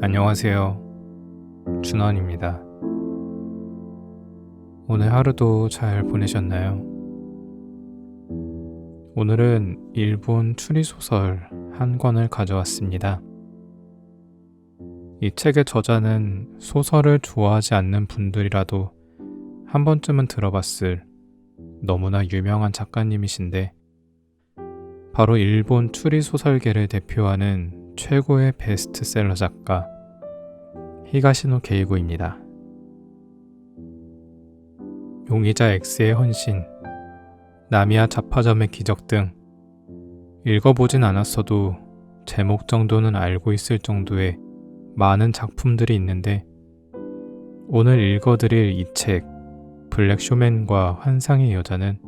안녕하세요. 준원입니다. 오늘 하루도 잘 보내셨나요? 오늘은 일본 추리소설 한 권을 가져왔습니다. 이 책의 저자는 소설을 좋아하지 않는 분들이라도 한 번쯤은 들어봤을 너무나 유명한 작가님이신데, 바로 일본 추리소설계를 대표하는 최고의 베스트셀러 작가 히가시노 게이고입니다. 용의자 X의 헌신, 나미야 잡화점의 기적 등 읽어보진 않았어도 제목 정도는 알고 있을 정도의 많은 작품들이 있는데, 오늘 읽어드릴 이 책 블랙쇼맨과 환상의 여자는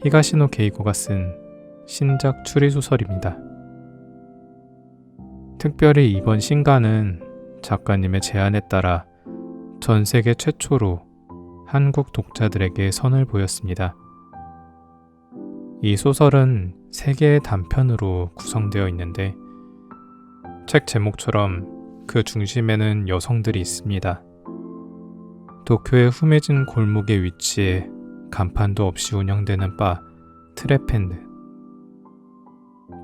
히가시노 게이고가 쓴 신작 추리소설입니다. 특별히 이번 신간은 작가님의 제안에 따라 전 세계 최초로 한국 독자들에게 선을 보였습니다. 이 소설은 3개의 단편으로 구성되어 있는데, 책 제목처럼 그 중심에는 여성들이 있습니다. 도쿄의 후메진 골목에 위치해 간판도 없이 운영되는 바 트레펜드.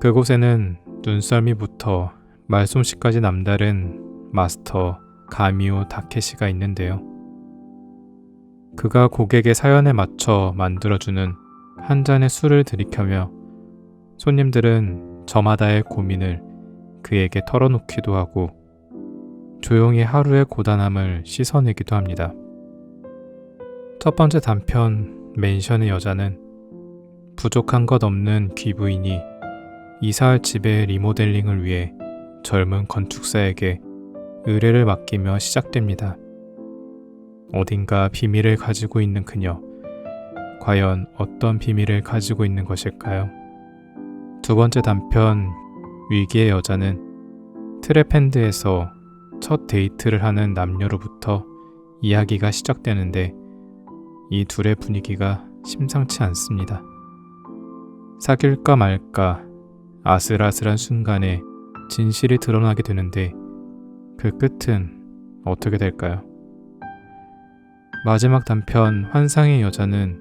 그곳에는 눈썰미부터 말솜씨까지 남다른 마스터 가미오 다케시가 있는데요. 그가 고객의 사연에 맞춰 만들어주는 한 잔의 술을 들이켜며 손님들은 저마다의 고민을 그에게 털어놓기도 하고 조용히 하루의 고단함을 씻어내기도 합니다. 첫 번째 단편 맨션의 여자는 부족한 것 없는 귀부인이 이사할 집의 리모델링을 위해 젊은 건축사에게 의뢰를 맡기며 시작됩니다. 어딘가 비밀을 가지고 있는 그녀, 과연 어떤 비밀을 가지고 있는 것일까요? 두 번째 단편 위기의 여자는 트레펜드에서 첫 데이트를 하는 남녀로부터 이야기가 시작되는데, 이 둘의 분위기가 심상치 않습니다. 사귈까 말까 아슬아슬한 순간에 진실이 드러나게 되는데, 그 끝은 어떻게 될까요? 마지막 단편 환상의 여자는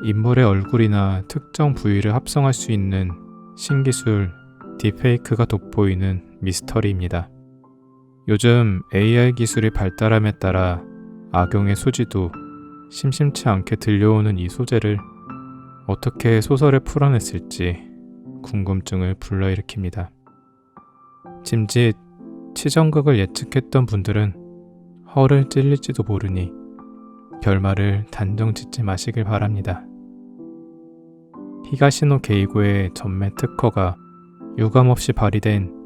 인물의 얼굴이나 특정 부위를 합성할 수 있는 신기술 딥페이크가 돋보이는 미스터리입니다. 요즘 AI 기술이 발달함에 따라 악용의 소지도 심심치 않게 들려오는 이 소재를 어떻게 소설에 풀어냈을지 궁금증을 불러일으킵니다. 짐짓 치정극을 예측했던 분들은 허를 찔릴지도 모르니 결말을 단정 짓지 마시길 바랍니다. 히가시노 게이고의 전매 특허가 유감없이 발휘된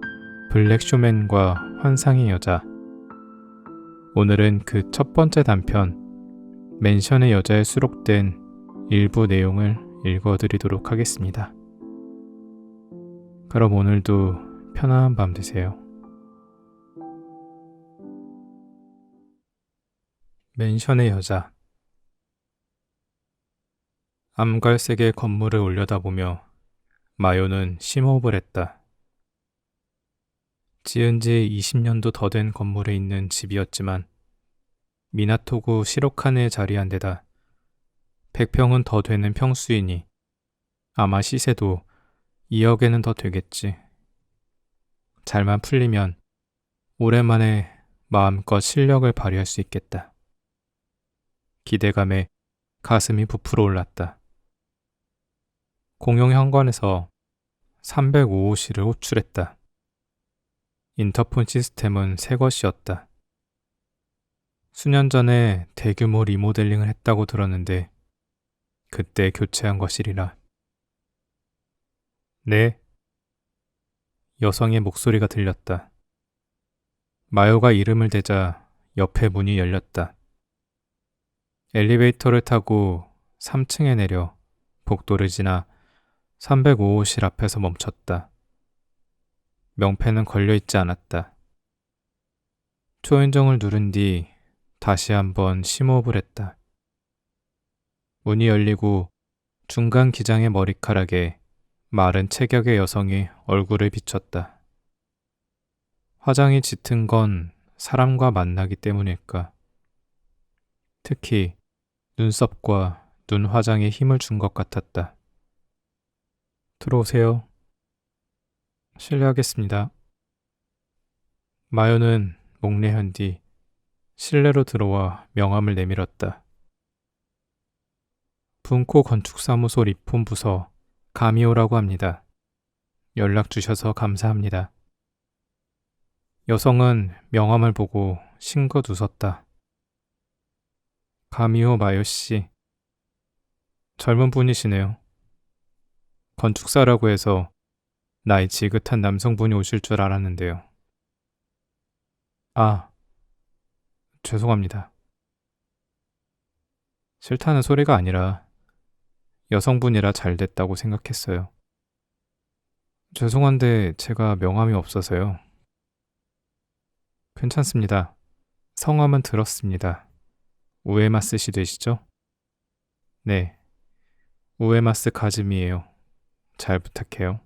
블랙쇼맨과 환상의 여자. 오늘은 그 첫 번째 단편 맨션의 여자에 수록된 일부 내용을 읽어드리도록 하겠습니다. 그럼 오늘도 편안한 밤 되세요. 맨션의 여자. 암갈색의 건물을 올려다보며 마요는 심호흡을 했다. 지은 지 20년도 더 된 건물에 있는 집이었지만 미나토구 시로카네에 자리한 데다 100평은 더 되는 평수이니 아마 시세도 2억에는 더 되겠지. 잘만 풀리면 오랜만에 마음껏 실력을 발휘할 수 있겠다. 기대감에 가슴이 부풀어 올랐다. 공용 현관에서 305호실을 호출했다. 인터폰 시스템은 새 것이었다. 수년 전에 대규모 리모델링을 했다고 들었는데 그때 교체한 것이리라. 네. 여성의 목소리가 들렸다. 마요가 이름을 대자 옆에 문이 열렸다. 엘리베이터를 타고 3층에 내려 복도를 지나 305호실 앞에서 멈췄다. 명패는 걸려있지 않았다. 초인종을 누른 뒤 다시 한번 심호흡을 했다. 문이 열리고 중간 기장의 머리카락에 마른 체격의 여성이 얼굴을 비췄다. 화장이 짙은 건 사람과 만나기 때문일까? 특히 눈썹과 눈 화장에 힘을 준 것 같았다. 들어오세요. 실례하겠습니다. 마요는 목례한 뒤 실내로 들어와 명함을 내밀었다. 분코 건축사무소 리폼 부서 가미오라고 합니다. 연락 주셔서 감사합니다. 여성은 명함을 보고 싱긋 웃었다. 가미오 마요 씨. 젊은 분이시네요. 건축사라고 해서 나이 지긋한 남성분이 오실 줄 알았는데요. 아, 죄송합니다. 싫다는 소리가 아니라 여성분이라 잘 됐다고 생각했어요. 죄송한데 제가 명함이 없어서요. 괜찮습니다. 성함은 들었습니다. 우에마스 씨 되시죠? 네, 우에마스 가즈미예요. 잘 부탁해요.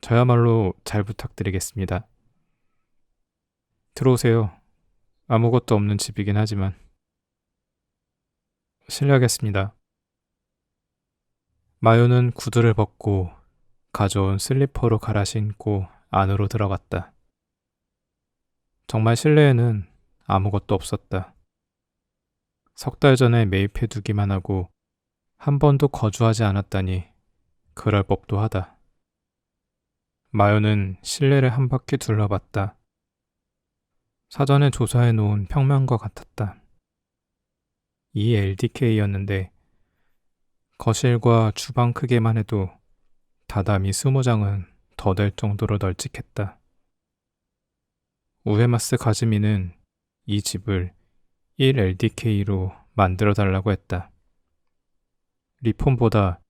저야말로 잘 부탁드리겠습니다. 들어오세요. 아무것도 없는 집이긴 하지만. 실례하겠습니다. 마요는 구두를 벗고 가져온 슬리퍼로 갈아 신고 안으로 들어갔다. 정말 실내에는 아무것도 없었다. 석 달 전에 매입해두기만 하고 한 번도 거주하지 않았다니 그럴 법도 하다. 마요는 실내를 한 바퀴 둘러봤다. 사전에 조사해 놓은 평면과 같았다. 이 LDK였는데 거실과 주방 크기만 해도 다다미 20장은 더 될 정도로 널찍했다. 우에마스 가즈미는 이 집을 1LDK로 만들어 달라고 했다. 리폼보다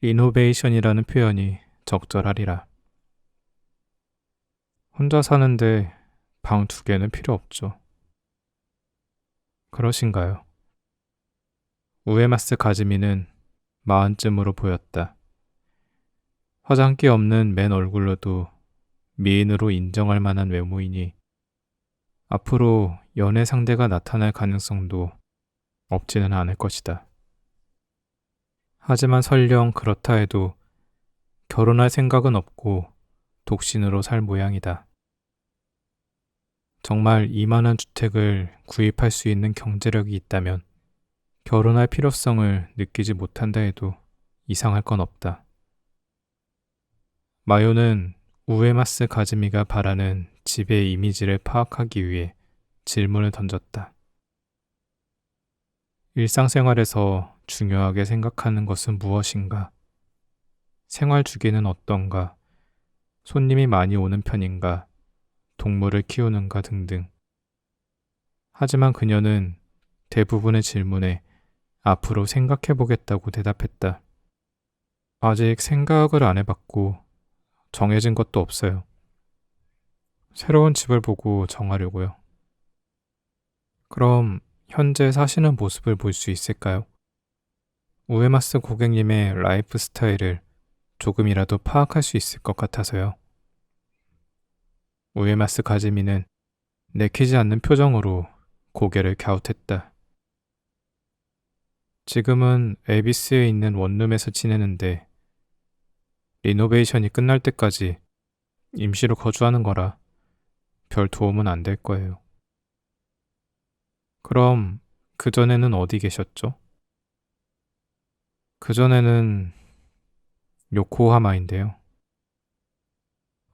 리노베이션이라는 표현이 적절하리라. 혼자 사는데 방 2개는 필요 없죠. 그러신가요? 우에마스 가즈미는 40쯤으로 보였다. 화장기 없는 맨 얼굴로도 미인으로 인정할 만한 외모이니 앞으로 연애 상대가 나타날 가능성도 없지는 않을 것이다. 하지만 설령 그렇다 해도 결혼할 생각은 없고 독신으로 살 모양이다. 정말 이만한 주택을 구입할 수 있는 경제력이 있다면 결혼할 필요성을 느끼지 못한다 해도 이상할 건 없다. 마요는 우에마스 가즈미가 바라는 집의 이미지를 파악하기 위해 질문을 던졌다. 일상생활에서 중요하게 생각하는 것은 무엇인가? 생활 주기는 어떤가? 손님이 많이 오는 편인가? 동물을 키우는가 등등. 하지만 그녀는 대부분의 질문에 앞으로 생각해 보겠다고 대답했다. 아직 생각을 안 해봤고 정해진 것도 없어요. 새로운 집을 보고 정하려고요. 그럼 현재 사시는 모습을 볼 수 있을까요? 우에마스 고객님의 라이프 스타일을 조금이라도 파악할 수 있을 것 같아서요. 우에마스 가즈미는 내키지 않는 표정으로 고개를 갸웃했다. 지금은 에비스에 있는 원룸에서 지내는데 리노베이션이 끝날 때까지 임시로 거주하는 거라 별 도움은 안 될 거예요. 그럼 그전에는 어디 계셨죠? 그전에는 요코하마인데요.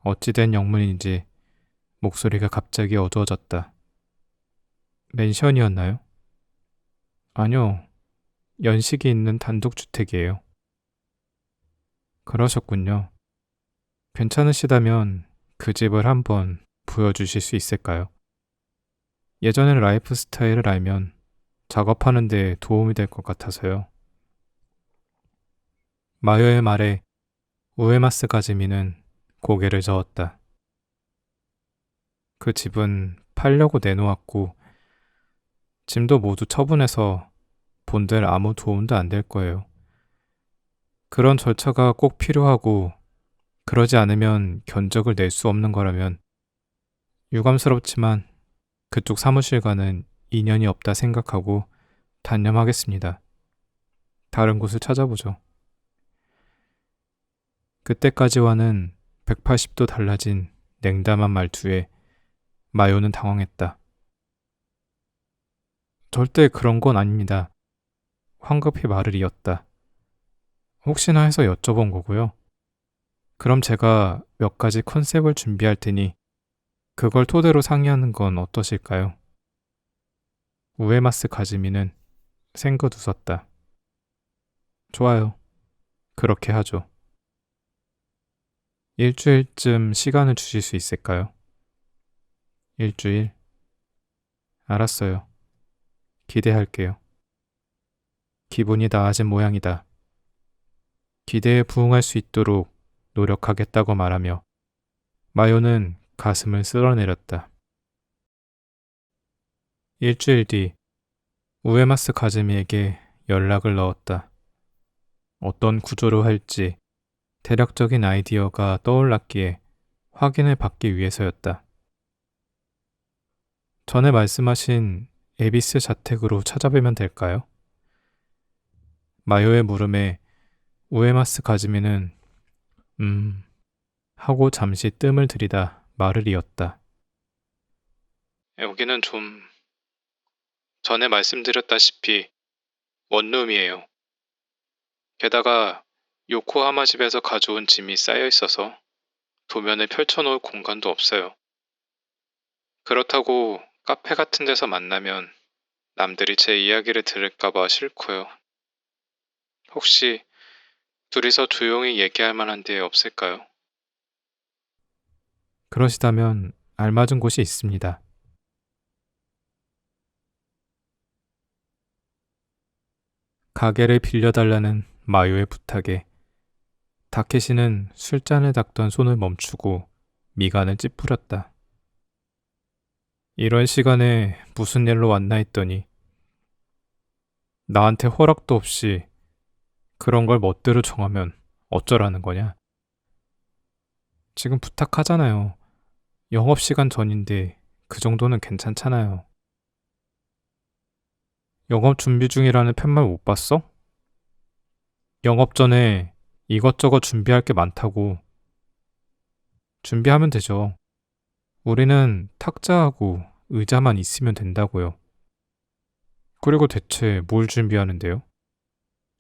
어찌된 영문인지 목소리가 갑자기 어두워졌다. 맨션이었나요? 아니요. 연식이 있는 단독주택이에요. 그러셨군요. 괜찮으시다면 그 집을 한번 보여주실 수 있을까요? 예전의 라이프 스타일을 알면 작업하는 데 도움이 될 것 같아서요. 마요의 말에 우에마스 가즈미는 고개를 저었다. 그 집은 팔려고 내놓았고 짐도 모두 처분해서 본들 아무 도움도 안 될 거예요. 그런 절차가 꼭 필요하고 그러지 않으면 견적을 낼 수 없는 거라면 유감스럽지만 그쪽 사무실과는 인연이 없다 생각하고 단념하겠습니다. 다른 곳을 찾아보죠. 그때까지와는 180도 달라진 냉담한 말투에 마요는 당황했다. 절대 그런 건 아닙니다. 황급히 말을 이었다. 혹시나 해서 여쭤본 거고요. 그럼 제가 몇 가지 컨셉을 준비할 테니 그걸 토대로 상의하는 건 어떠실까요? 우에마스 가즈미는 생긋 웃었다. 좋아요. 그렇게 하죠. 일주일쯤 시간을 주실 수 있을까요? 일주일? 알았어요. 기대할게요. 기분이 나아진 모양이다. 기대에 부응할 수 있도록 노력하겠다고 말하며 마요는 가슴을 쓸어내렸다. 일주일 뒤 우에마스 가즈미에게 연락을 넣었다. 어떤 구조로 할지 대략적인 아이디어가 떠올랐기에 확인을 받기 위해서였다. 전에 말씀하신 에비스 자택으로 찾아뵈면 될까요? 마요의 물음에 우에마스 가즈미는 하고 잠시 뜸을 들이다 말을 이었다. 여기는 좀 전에 말씀드렸다시피 원룸이에요. 게다가 요코하마 집에서 가져온 짐이 쌓여 있어서 도면을 펼쳐놓을 공간도 없어요. 그렇다고 카페 같은 데서 만나면 남들이 제 이야기를 들을까봐 싫고요. 혹시 둘이서 조용히 얘기할 만한 데 없을까요? 그러시다면 알맞은 곳이 있습니다. 가게를 빌려달라는 마요의 부탁에 다케시는 술잔을 닦던 손을 멈추고 미간을 찌푸렸다. 이런 시간에 무슨 일로 왔나 했더니 나한테 허락도 없이 그런 걸 멋대로 정하면 어쩌라는 거냐? 지금 부탁하잖아요. 영업시간 전인데 그 정도는 괜찮잖아요. 영업 준비 중이라는 팻말 못 봤어? 영업 전에 이것저것 준비할 게 많다고. 준비하면 되죠. 우리는 탁자하고 의자만 있으면 된다고요. 그리고 대체 뭘 준비하는데요?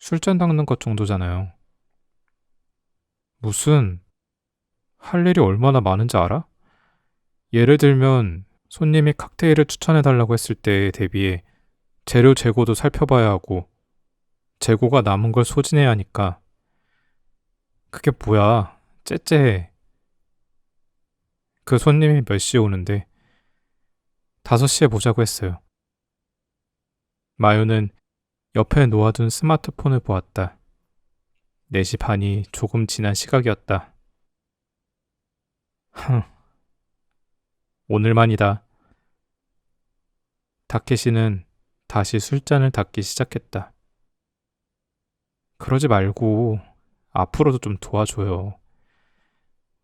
술잔 닦는 것 정도잖아요. 무슨 할 일이 얼마나 많은지 알아? 예를 들면 손님이 칵테일을 추천해달라고 했을 때에 대비해 재료 재고도 살펴봐야 하고 재고가 남은 걸 소진해야 하니까. 그게 뭐야? 째째해. 그 손님이 몇 시에 오는데 5시에 보자고 했어요. 마요는 옆에 놓아둔 스마트폰을 보았다. 4시 반이 조금 지난 시각이었다. 오늘만이다. 다케시는 다시 술잔을 닦기 시작했다. 그러지 말고 앞으로도 좀 도와줘요.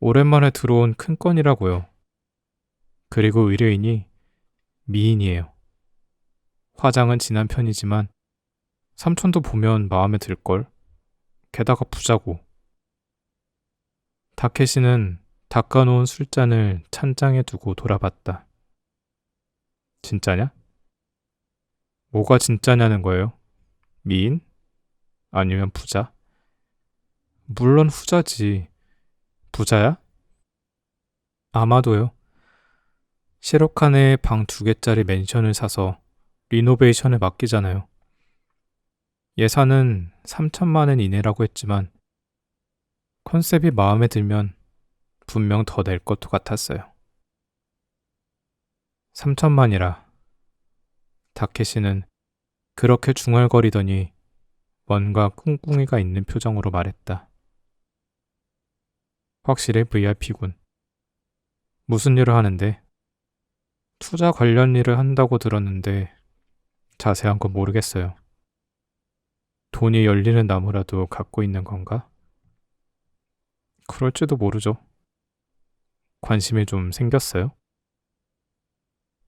오랜만에 들어온 큰 건이라고요. 그리고 의뢰인이 미인이에요. 화장은 진한 편이지만 삼촌도 보면 마음에 들걸. 게다가 부자고. 다케시는 닦아놓은 술잔을 찬장에 두고 돌아봤다. 진짜냐? 뭐가 진짜냐는 거예요? 미인? 아니면 부자? 물론 후자지. 부자야? 아마도요. 시로칸에 방 2개짜리 맨션을 사서 리노베이션을 맡기잖아요. 예산은 3천만 원 이내라고 했지만 컨셉이 마음에 들면 분명 더 낼 것도 같았어요. 3천만이라. 다케시는 그렇게 중얼거리더니 뭔가 꿍꿍이가 있는 표정으로 말했다. 확실히 VIP군. 무슨 일을 하는데? 투자 관련 일을 한다고 들었는데 자세한 건 모르겠어요. 돈이 열리는 나무라도 갖고 있는 건가? 그럴지도 모르죠. 관심이 좀 생겼어요?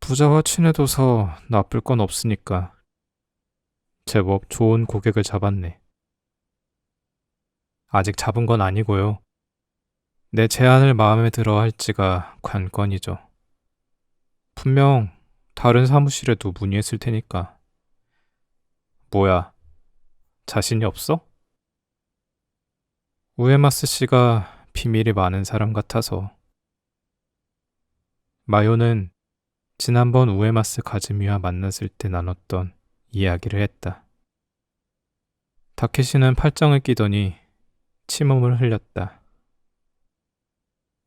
부자와 친해둬서 나쁠 건 없으니까. 제법 좋은 고객을 잡았네. 아직 잡은 건 아니고요. 내 제안을 마음에 들어 할지가 관건이죠. 분명 다른 사무실에도 문의했을 테니까. 뭐야, 자신이 없어? 우에마스 씨가 비밀이 많은 사람 같아서. 마요는 지난번 우에마스 가즈미와 만났을 때 나눴던 이야기를 했다. 다케시는 팔짱을 끼더니 침음을 흘렸다.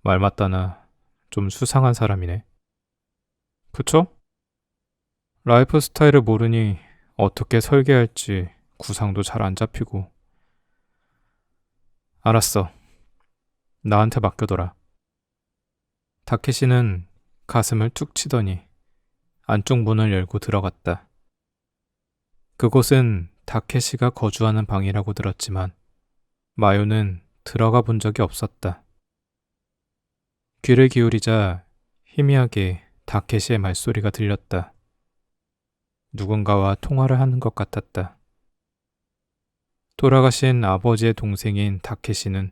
말 맞다나 좀 수상한 사람이네. 그쵸? 라이프 스타일을 모르니 어떻게 설계할지 구상도 잘 안 잡히고. 알았어. 나한테 맡겨둬라. 다케시는 가슴을 툭 치더니 안쪽 문을 열고 들어갔다. 그곳은 다케시가 거주하는 방이라고 들었지만 마요는 들어가 본 적이 없었다. 귀를 기울이자 희미하게 다케시의 말소리가 들렸다. 누군가와 통화를 하는 것 같았다. 돌아가신 아버지의 동생인 다케시는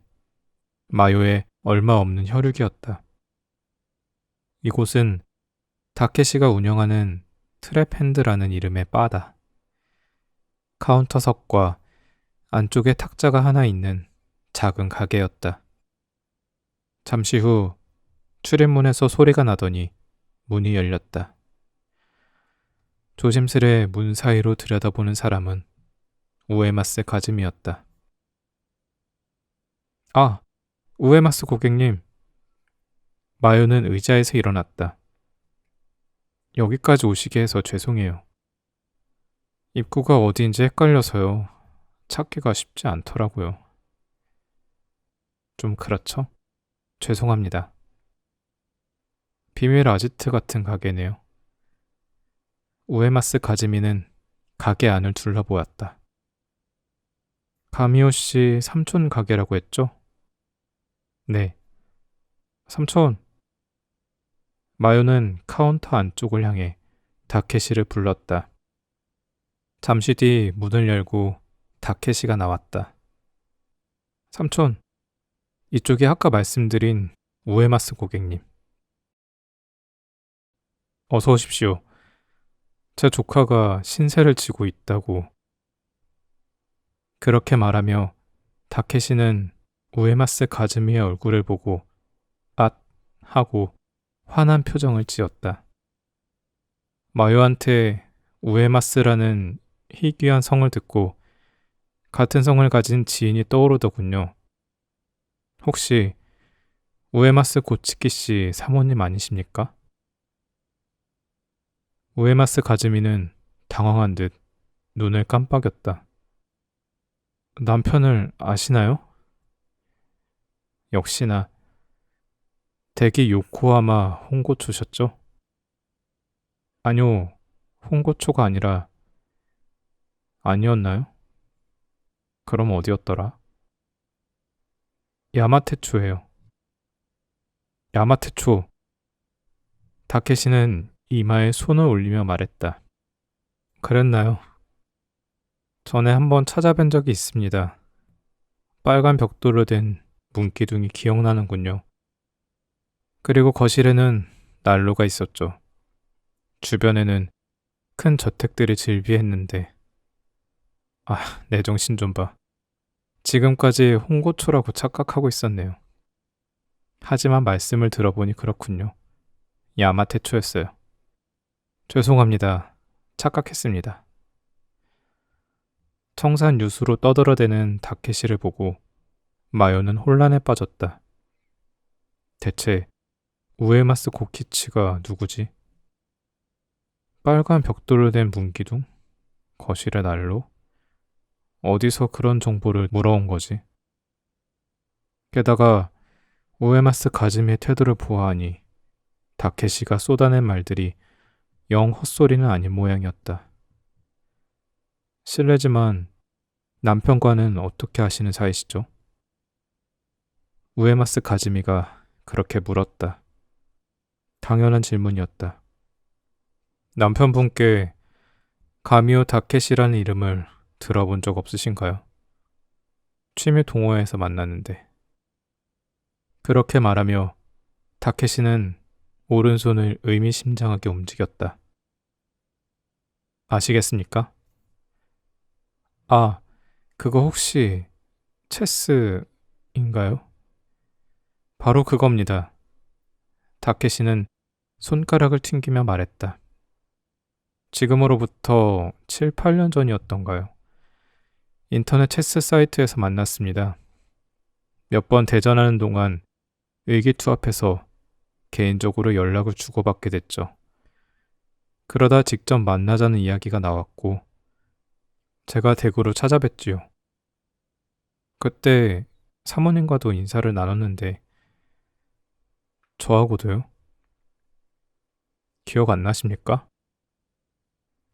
마요의 얼마 없는 혈육이었다. 이곳은 다케시가 운영하는 트랩핸드라는 이름의 바다. 카운터석과 안쪽에 탁자가 하나 있는 작은 가게였다. 잠시 후 출입문에서 소리가 나더니 문이 열렸다. 조심스레 문 사이로 들여다보는 사람은 우에마스 가즈미였다. 아, 우에마스 고객님. 마요는 의자에서 일어났다. 여기까지 오시게 해서 죄송해요. 입구가 어디인지 헷갈려서요. 찾기가 쉽지 않더라고요. 좀 그렇죠? 죄송합니다. 비밀 아지트 같은 가게네요. 우에마스 가즈미는 가게 안을 둘러보았다. 가미오 씨 삼촌 가게라고 했죠? 네. 삼촌. 마요는 카운터 안쪽을 향해 다케시를 불렀다. 잠시 뒤 문을 열고 다케시가 나왔다. 삼촌, 이쪽이 아까 말씀드린 우에마스 고객님. 어서 오십시오. 제 조카가 신세를 지고 있다고. 그렇게 말하며 다케시는 우에마스 가즈미의 얼굴을 보고 앗 하고 화난 표정을 지었다. 마요한테 우에마스라는 희귀한 성을 듣고 같은 성을 가진 지인이 떠오르더군요. 혹시 우에마스 고치키 씨 사모님 아니십니까? 우에마스 가즈미는 당황한 듯 눈을 깜빡였다. 남편을 아시나요? 역시나 댁이 요코하마 홍고초셨죠? 아니요, 홍고초가 아니라 아니었나요? 그럼 어디였더라? 야마테초예요. 야마테초. 다케시는 이마에 손을 올리며 말했다. 그랬나요? 전에 한번 찾아뵌 적이 있습니다. 빨간 벽돌로 된 문기둥이 기억나는군요. 그리고 거실에는 난로가 있었죠. 주변에는 큰 저택들이 즐비했는데 내 정신 좀 봐. 지금까지 홍고초라고 착각하고 있었네요. 하지만 말씀을 들어보니 그렇군요. 야마테초였어요. 죄송합니다. 착각했습니다. 청산 유수로 떠들어대는 다케시를 보고 마요는 혼란에 빠졌다. 대체 우에마스 고키치가 누구지? 빨간 벽돌로 된 문기둥? 거실의 난로? 어디서 그런 정보를 물어온 거지? 게다가 우에마스 가즈미의 태도를 보아하니 다케시가 쏟아낸 말들이 영 헛소리는 아닌 모양이었다. 실례지만 남편과는 어떻게 하시는 사이시죠? 우에마스 가즈미가 그렇게 물었다. 당연한 질문이었다. 남편분께 가미오 다케시라는 이름을 들어본 적 없으신가요? 취미 동호회에서 만났는데. 그렇게 말하며 다케시는 오른손을 의미심장하게 움직였다. 아시겠습니까? 아, 그거 혹시 체스인가요? 바로 그겁니다. 다케시는 손가락을 튕기며 말했다. 지금으로부터 7, 8년 전이었던가요? 인터넷 체스 사이트에서 만났습니다. 몇 번 대전하는 동안 의기투합해서 개인적으로 연락을 주고받게 됐죠. 그러다 직접 만나자는 이야기가 나왔고 제가 대구로 찾아뵀지요. 그때 사모님과도 인사를 나눴는데 저하고도요? 기억 안 나십니까?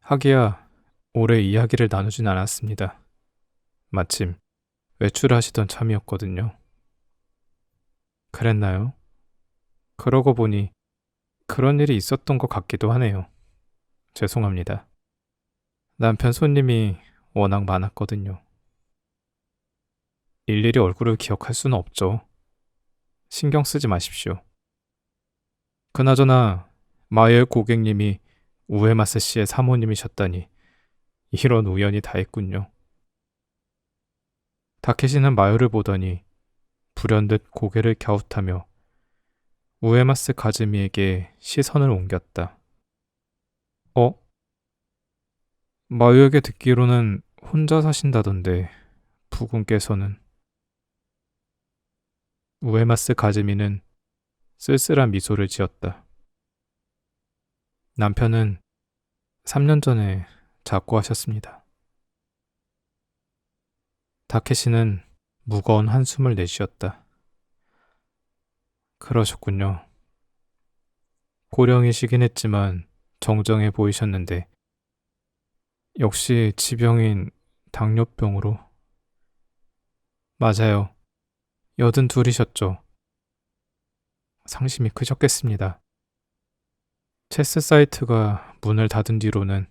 하기야 오래 이야기를 나누진 않았습니다. 마침 외출하시던 참이었거든요. 그랬나요? 그러고 보니 그런 일이 있었던 것 같기도 하네요. 죄송합니다. 남편 손님이 워낙 많았거든요. 일일이 얼굴을 기억할 수는 없죠. 신경 쓰지 마십시오. 그나저나 마엘 고객님이 우에마스 씨의 사모님이셨다니 이런 우연이 다 있군요. 다케시는 마요를 보더니 불현듯 고개를 갸웃하며 우에마스 가즈미에게 시선을 옮겼다. 어? 마요에게 듣기로는 혼자 사신다던데 부군께서는. 우에마스 가즈미는 쓸쓸한 미소를 지었다. 남편은 3년 전에 작고하셨습니다. 다케시는 무거운 한숨을 내쉬었다. 그러셨군요. 고령이시긴 했지만 정정해 보이셨는데 역시 지병인 당뇨병으로. 맞아요. 82이셨죠. 상심이 크셨겠습니다. 체스 사이트가 문을 닫은 뒤로는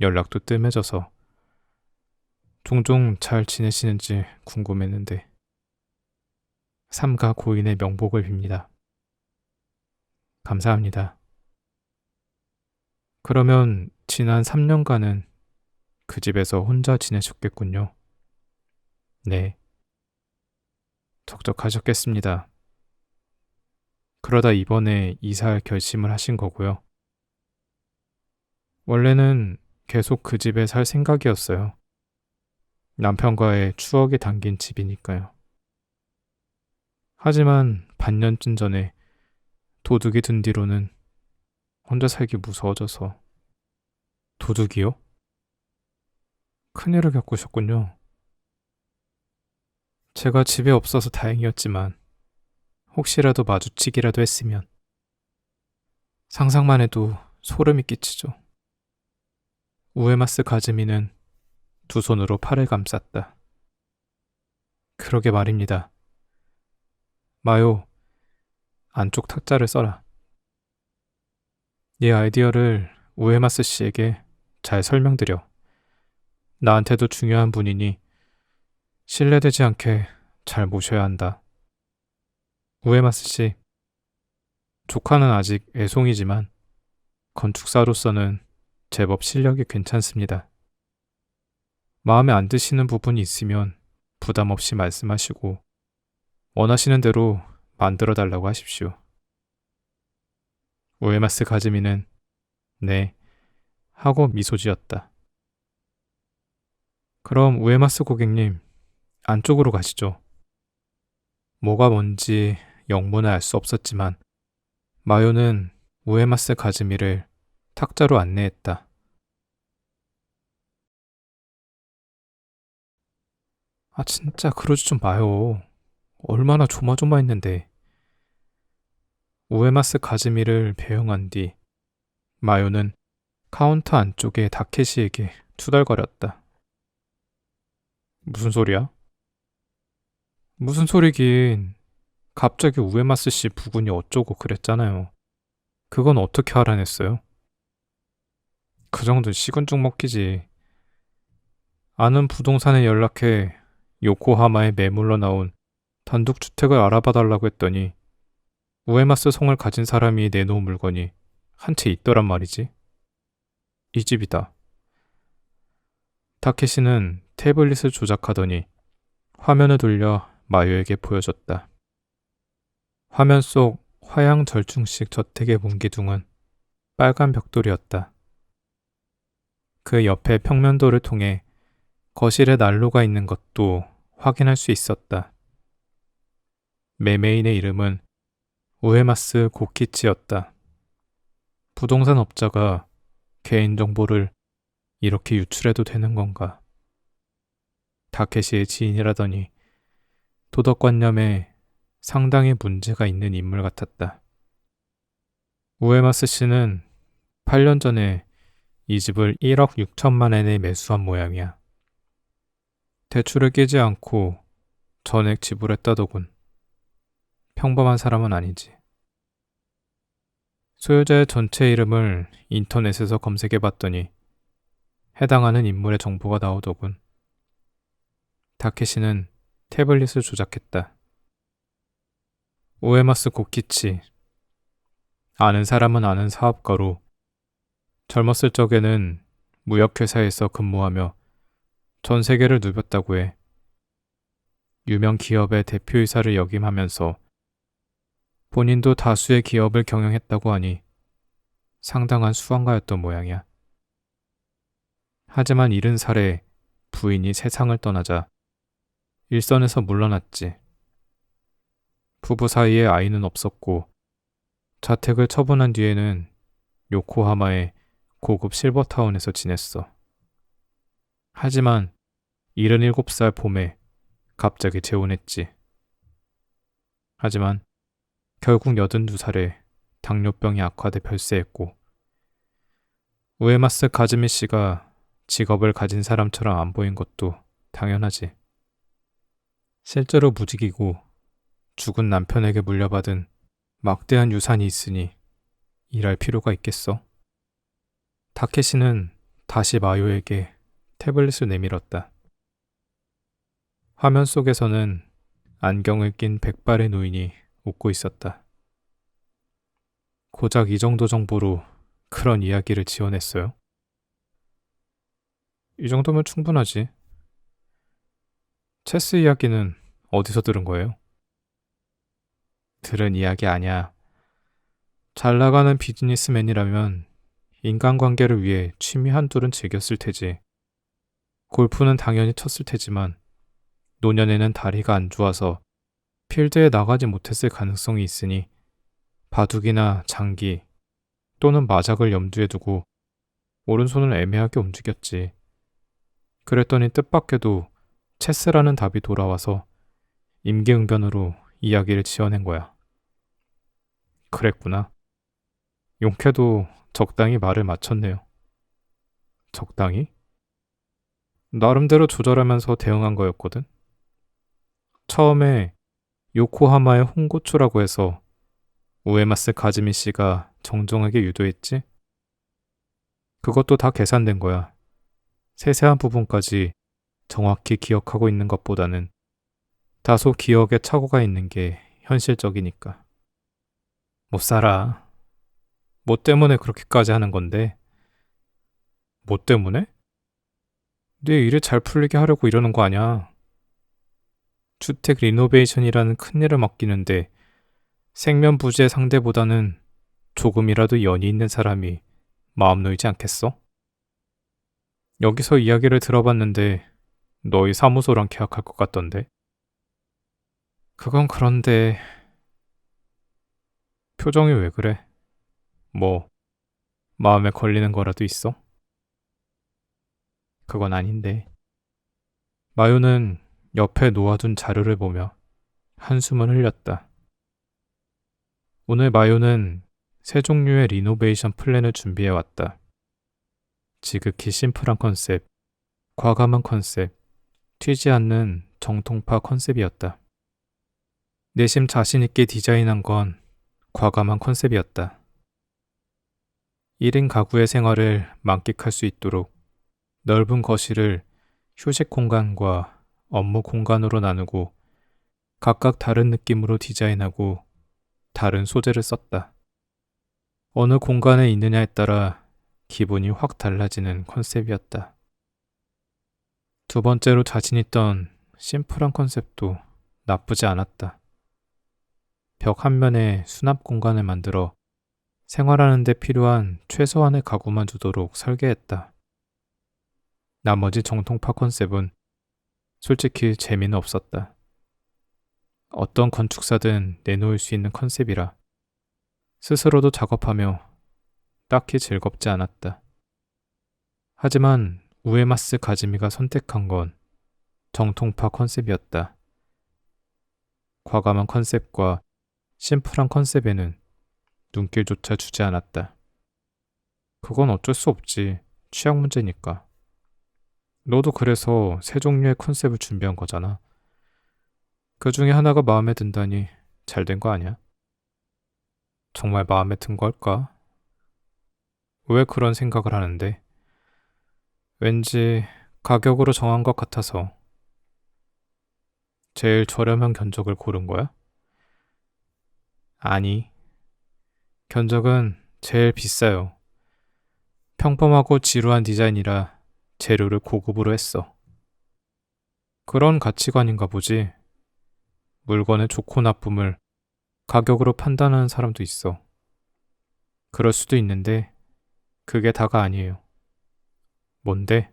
연락도 뜸해져서 종종 잘 지내시는지 궁금했는데 삼가 고인의 명복을 빕니다. 감사합니다. 그러면 지난 3년간은 그 집에서 혼자 지내셨겠군요. 네, 적적하셨겠습니다. 그러다 이번에 이사할 결심을 하신 거고요. 원래는 계속 그 집에 살 생각이었어요. 남편과의 추억이 담긴 집이니까요. 하지만 반년쯤 전에 도둑이 든 뒤로는 혼자 살기 무서워져서. 도둑이요? 큰일을 겪으셨군요. 제가 집에 없어서 다행이었지만 혹시라도 마주치기라도 했으면. 상상만 해도 소름이 끼치죠. 우에마스 가즈미는 두 손으로 팔을 감쌌다. 그러게 말입니다. 마요, 안쪽 탁자를 써라. 이 아이디어를 우에마스 씨에게 잘 설명드려. 나한테도 중요한 분이니 신뢰되지 않게 잘 모셔야 한다. 우에마스 씨, 조카는 아직 애송이지만 건축사로서는 제법 실력이 괜찮습니다. 마음에 안 드시는 부분이 있으면 부담 없이 말씀하시고 원하시는 대로 만들어 달라고 하십시오. 우에마스 가즈미는 네 하고 미소 지었다. 그럼 우에마스 고객님, 안쪽으로 가시죠. 뭐가 뭔지 영문은 알 수 없었지만 마요는 우에마스 가즈미를 탁자로 안내했다. 아 진짜 그러지 좀 마요. 얼마나 조마조마했는데. 우에마스 가즈미를 배웅한 뒤 마요는 카운터 안쪽의 다케시에게 투덜거렸다. 무슨 소리야? 무슨 소리긴. 갑자기 우에마스 씨 부군이 어쩌고 그랬잖아요. 그건 어떻게 알아냈어요? 그 정도는 식은 죽 먹기지. 아는 부동산에 연락해 요코하마에 매물로 나온 단독주택을 알아봐 달라고 했더니 우에마스 성을 가진 사람이 내놓은 물건이 한 채 있더란 말이지. 이 집이다. 타케시는 태블릿을 조작하더니 화면을 돌려 마요에게 보여줬다. 화면 속 화양 절충식 저택의 문기둥은 빨간 벽돌이었다. 그 옆에 평면도를 통해 거실에 난로가 있는 것도 확인할 수 있었다. 매매인의 이름은 우에마스 고키치였다. 부동산 업자가 개인정보를 이렇게 유출해도 되는 건가? 다케시의 지인이라더니 도덕관념에 상당히 문제가 있는 인물 같았다. 우에마스 씨는 8년 전에 이 집을 1억 6천만 엔에 매수한 모양이야. 대출을 깨지 않고 전액 지불했다더군. 평범한 사람은 아니지. 소유자의 전체 이름을 인터넷에서 검색해봤더니 해당하는 인물의 정보가 나오더군. 다케시는 태블릿을 조작했다. 우에마스 고키치. 아는 사람은 아는 사업가로 젊었을 적에는 무역회사에서 근무하며 전 세계를 누볐다고 해. 유명 기업의 대표이사를 역임하면서 본인도 다수의 기업을 경영했다고 하니 상당한 수완가였던 모양이야. 하지만 70살에 부인이 세상을 떠나자 일선에서 물러났지. 부부 사이에 아이는 없었고 자택을 처분한 뒤에는 요코하마의 고급 실버타운에서 지냈어. 하지만 77살 봄에 갑자기 재혼했지. 하지만 결국 82살에 당뇨병이 악화돼 별세했고 우에마스 가즈미 씨가 직업을 가진 사람처럼 안 보인 것도 당연하지. 실제로 무직이고 죽은 남편에게 물려받은 막대한 유산이 있으니 일할 필요가 있겠어. 타케시는 다시 마요에게 태블릿을 내밀었다. 화면 속에서는 안경을 낀 백발의 노인이 웃고 있었다. 고작 이 정도 정보로 그런 이야기를 지어냈어요? 이 정도면 충분하지. 체스 이야기는 어디서 들은 거예요? 들은 이야기 아니야. 잘 나가는 비즈니스맨이라면 인간관계를 위해 취미 한둘은 즐겼을 테지. 골프는 당연히 쳤을 테지만 노년에는 다리가 안 좋아서 필드에 나가지 못했을 가능성이 있으니 바둑이나 장기 또는 마작을 염두에 두고 오른손을 애매하게 움직였지. 그랬더니 뜻밖에도 체스라는 답이 돌아와서 임기응변으로 이야기를 지어낸 거야. 그랬구나. 용케도 적당히 말을 맞췄네요. 적당히? 나름대로 조절하면서 대응한 거였거든. 처음에 요코하마의 홍고초라고 해서 우에마스 가즈미 씨가 정정하게 유도했지? 그것도 다 계산된 거야. 세세한 부분까지 정확히 기억하고 있는 것보다는 다소 기억에 착오가 있는 게 현실적이니까. 못 살아. 뭐 때문에 그렇게까지 하는 건데? 뭐 때문에? 네 일을 잘 풀리게 하려고 이러는 거 아냐? 주택 리노베이션이라는 큰일을 맡기는데 생면부지의 상대보다는 조금이라도 연이 있는 사람이 마음 놓이지 않겠어? 여기서 이야기를 들어봤는데 너희 사무소랑 계약할 것 같던데? 그건 그런데 표정이 왜 그래? 뭐 마음에 걸리는 거라도 있어? 그건 아닌데. 마요는 옆에 놓아둔 자료를 보며 한숨을 흘렸다. 오늘 마요는 세 종류의 리노베이션 플랜을 준비해왔다. 지극히 심플한 컨셉, 과감한 컨셉, 튀지 않는 정통파 컨셉이었다. 내심 자신있게 디자인한 건 과감한 컨셉이었다. 1인 가구의 생활을 만끽할 수 있도록 넓은 거실을 휴식 공간과 업무 공간으로 나누고 각각 다른 느낌으로 디자인하고 다른 소재를 썼다. 어느 공간에 있느냐에 따라 기분이 확 달라지는 컨셉이었다. 두 번째로 자신 있던 심플한 컨셉도 나쁘지 않았다. 벽 한 면에 수납 공간을 만들어 생활하는 데 필요한 최소한의 가구만 두도록 설계했다. 나머지 정통파 컨셉은 솔직히 재미는 없었다. 어떤 건축사든 내놓을 수 있는 컨셉이라 스스로도 작업하며 딱히 즐겁지 않았다. 하지만 우에마스 가즈미가 선택한 건 정통파 컨셉이었다. 과감한 컨셉과 심플한 컨셉에는 눈길조차 주지 않았다. 그건 어쩔 수 없지. 취향 문제니까. 너도 그래서 세 종류의 컨셉을 준비한 거잖아. 그 중에 하나가 마음에 든다니 잘 된 거 아니야? 정말 마음에 든 걸까? 왜 그런 생각을 하는데? 왠지 가격으로 정한 것 같아서. 제일 저렴한 견적을 고른 거야? 아니, 견적은 제일 비싸요. 평범하고 지루한 디자인이라 재료를 고급으로 했어. 그런 가치관인가 보지. 물건의 좋고 나쁨을 가격으로 판단하는 사람도 있어. 그럴 수도 있는데 그게 다가 아니에요. 뭔데?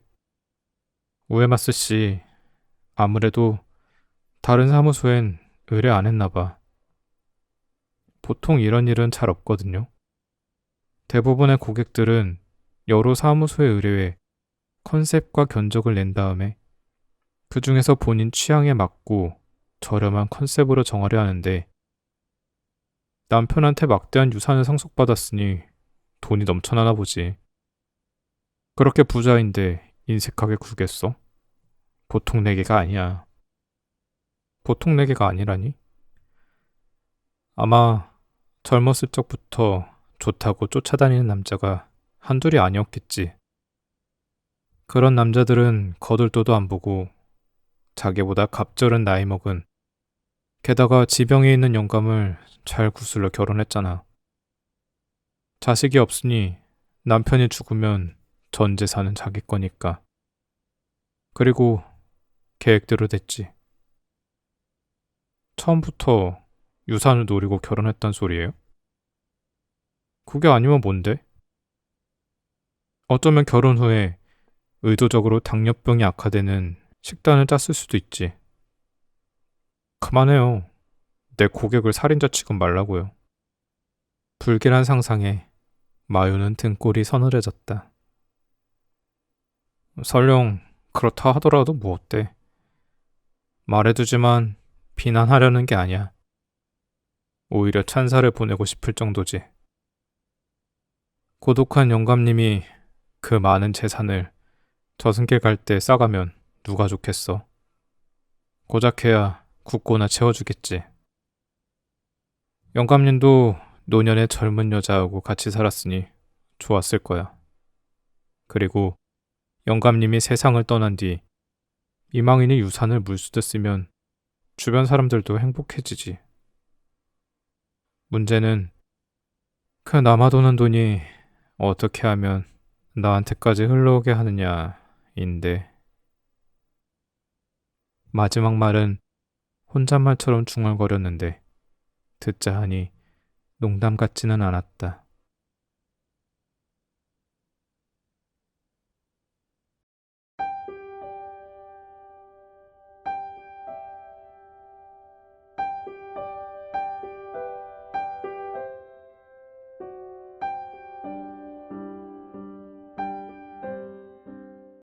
우에마스 씨, 아무래도 다른 사무소엔 의뢰 안 했나 봐. 보통 이런 일은 잘 없거든요. 대부분의 고객들은 여러 사무소에 의뢰해 컨셉과 견적을 낸 다음에 그 중에서 본인 취향에 맞고 저렴한 컨셉으로 정하려 하는데 남편한테 막대한 유산을 상속받았으니 돈이 넘쳐나나 보지. 그렇게 부자인데 인색하게 굴겠어? 보통 내게가 아니야. 보통 내게가 아니라니? 아마 젊었을 적부터 좋다고 쫓아다니는 남자가 한둘이 아니었겠지. 그런 남자들은 거들떠도 안 보고 자기보다 갑절은 나이 먹은 게다가 지병에 있는 영감을 잘 구슬러 결혼했잖아. 자식이 없으니 남편이 죽으면 전 재산은 자기 거니까. 그리고 계획대로 됐지. 처음부터 유산을 노리고 결혼했단 소리예요? 그게 아니면 뭔데? 어쩌면 결혼 후에 의도적으로 당뇨병이 악화되는 식단을 짰을 수도 있지. 그만해요. 내 고객을 살인자 취급 말라고요. 불길한 상상에 마유는 등골이 서늘해졌다. 설령 그렇다 하더라도 뭐 어때? 말해두지만 비난하려는 게 아니야. 오히려 찬사를 보내고 싶을 정도지. 고독한 영감님이 그 많은 재산을 저승길 갈 때 싸가면 누가 좋겠어. 고작해야 굳고나 채워주겠지. 영감님도 노년의 젊은 여자하고 같이 살았으니 좋았을 거야. 그리고 영감님이 세상을 떠난 뒤 이망인이 유산을 물수도 쓰면 주변 사람들도 행복해지지. 문제는 그 남아도는 돈이 어떻게 하면 나한테까지 흘러오게 하느냐인데. 마지막 말은 혼잣말처럼 중얼거렸는데 듣자 하니 농담 같지는 않았다.